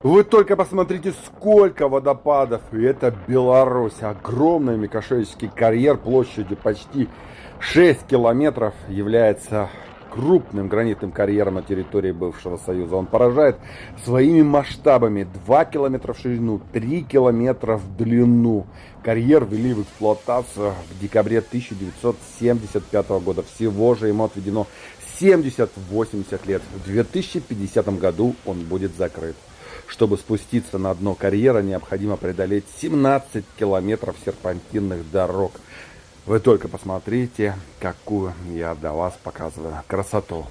Вы только посмотрите, сколько водопадов. И это Беларусь. Огромный Микошевский карьер площадью почти 6 километров является крупным гранитным карьером на территории бывшего Союза. Он поражает своими масштабами: 2 километра в ширину, 3 километра в длину. Карьер ввели в эксплуатацию в декабре 1975 года. Всего же ему отведено 70-80 лет. В 2050 году он будет закрыт. Чтобы спуститься на дно карьера, необходимо преодолеть 17 километров серпантинных дорог. Вы только посмотрите, какую я для вас показываю красоту.